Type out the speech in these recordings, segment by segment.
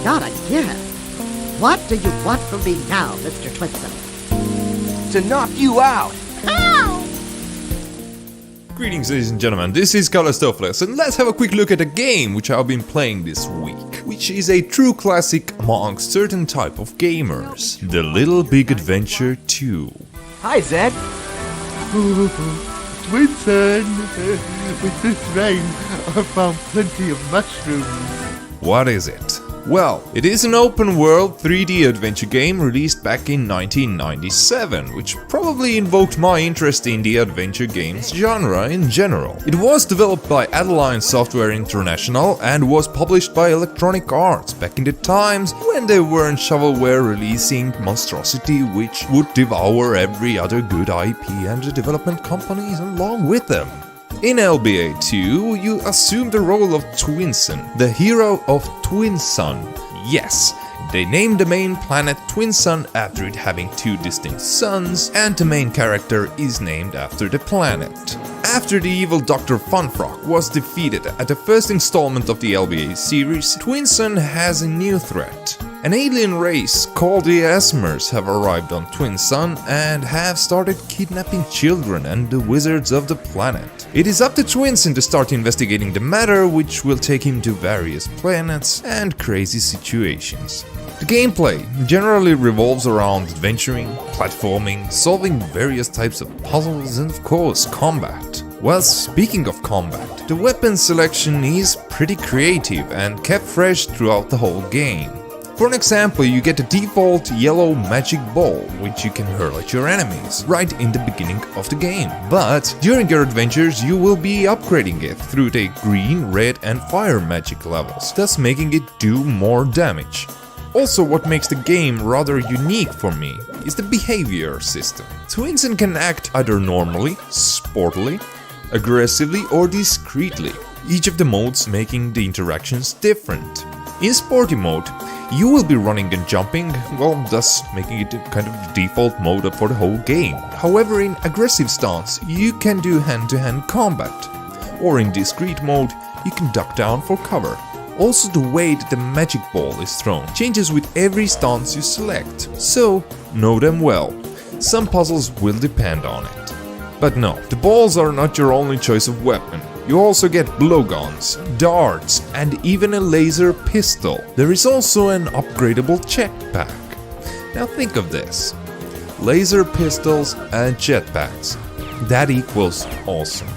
Gotta get it. What do you want from me now, Mr. Twinson? To knock you out! Ow! Greetings, ladies and gentlemen, this is Kalastopoulos, and let's have a quick look at a game which I've been playing this week, which is a true classic amongst certain type of gamers, The Little Big Adventure 2. Hi, Zed. Twinson, with this rain, I found plenty of mushrooms. What is it? Well, it is an open-world 3D adventure game released back in 1997, which probably invoked my interest in the adventure games genre in general. It was developed by Adeline Software International and was published by Electronic Arts back in the times when they weren't shovelware releasing monstrosity which would devour every other good IP and the development companies along with them. In LBA 2, you assume the role of Twinson, the hero of Twinsun. Yes, they named the main planet Twinsun after it having two distinct suns, and the main character is named after the planet. After the evil Dr. Funfrock was defeated at the first installment of the LBA series, Twinsun has a new threat. An alien race called the Esmers have arrived on Twinsun and have started kidnapping children and the wizards of the planet. It is up to Twinsun to start investigating the matter, which will take him to various planets and crazy situations. The gameplay generally revolves around adventuring, platforming, solving various types of puzzles and of course combat. Well, speaking of combat, the weapon selection is pretty creative and kept fresh throughout the whole game. For an example, you get the default yellow magic ball, which you can hurl at your enemies right in the beginning of the game. But during your adventures, you will be upgrading it through the green, red and fire magic levels, thus making it do more damage. Also, what makes the game rather unique for me is the behavior system. Twinson can act either normally, sportily, aggressively or discreetly, each of the modes making the interactions different. In sporty mode, you will be running and jumping, well, thus making it kind of the default mode for the whole game. However, in aggressive stance, you can do hand-to-hand combat, or in discreet mode, you can duck down for cover. Also, the way that the magic ball is thrown changes with every stance you select, so know them well. Some puzzles will depend on it. But no, the balls are not your only choice of weapon. You also get blowguns, darts, and even a laser pistol. There is also an upgradable jetpack. Now think of this. Laser pistols and jetpacks. That equals awesome.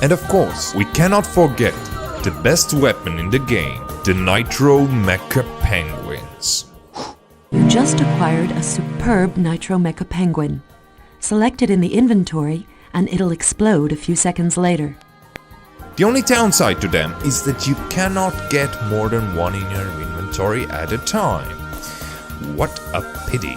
And of course, we cannot forget the best weapon in the game, the Nitro Mecha Penguins. You just acquired a superb Nitro Mecha Penguin. Select it in the inventory and it'll explode a few seconds later. The only downside to them is that you cannot get more than one in your inventory at a time. What a pity.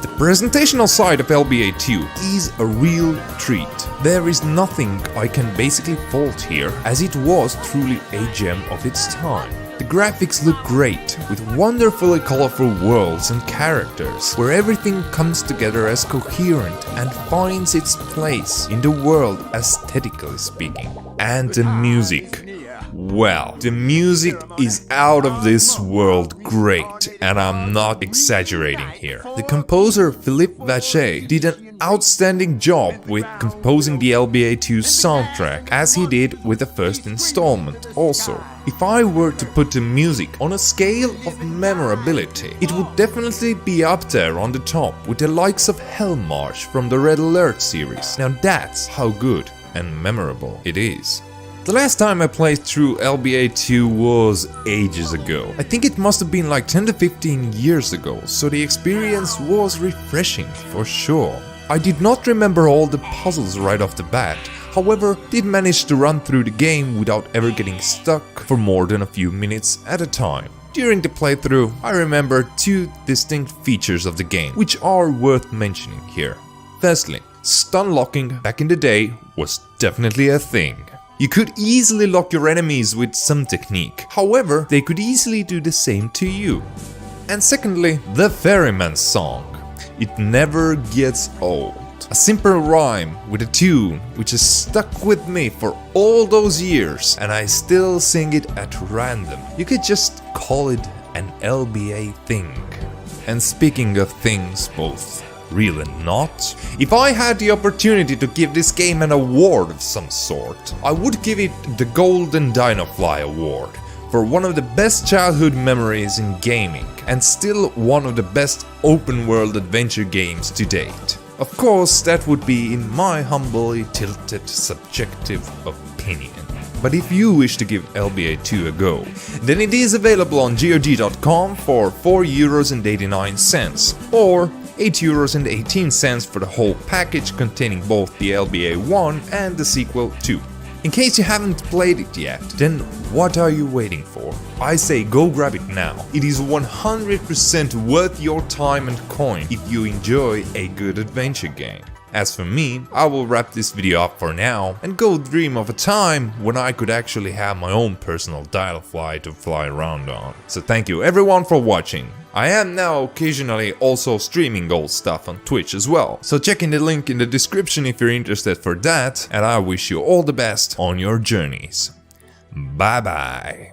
The presentational side of LBA 2 is a real treat. There is nothing I can basically fault here, as it was truly a gem of its time. The graphics look great, with wonderfully colorful worlds and characters, where everything comes together as coherent and finds its place in the world aesthetically speaking. And the music. Well, the music is out of this world great, and I'm not exaggerating here. The composer Philippe Vacher did an outstanding job with composing the LBA 2 soundtrack, as he did with the first installment also. If I were to put the music on a scale of memorability, it would definitely be up there on the top with the likes of Hell March from the Red Alert series. Now that's how good and memorable it is. The last time I played through LBA 2 was ages ago. I think it must have been like 10 to 15 years ago, so the experience was refreshing for sure. I did not remember all the puzzles right off the bat, however, did manage to run through the game without ever getting stuck for more than a few minutes at a time. During the playthrough, I remember two distinct features of the game, which are worth mentioning here. Firstly, stun locking back in the day was definitely a thing. You could easily lock your enemies with some technique, however, they could easily do the same to you. And secondly, the Ferryman's song. It never gets old. A simple rhyme with a tune which has stuck with me for all those years, and I still sing it at random. You could just call it an LBA thing. And speaking of things both real and not, if I had the opportunity to give this game an award of some sort, I would give it the Golden Dinofly Award for one of the best childhood memories in gaming and still one of the best open world adventure games to date. Of course, that would be in my humbly tilted subjective opinion. But if you wish to give LBA 2 a go, then it is available on GOG.com for €4.89 or €8.18 for the whole package containing both the LBA 1 and the sequel 2. In case you haven't played it yet, then what are you waiting for? I say go grab it now. It is 100% worth your time and coin if you enjoy a good adventure game. As for me, I will wrap this video up for now and go dream of a time when I could actually have my own personal Dinofly to fly around on. So thank you everyone for watching. I am now occasionally also streaming old stuff on Twitch as well, so check in the link in the description if you're interested for that, and I wish you all the best on your journeys. Bye bye.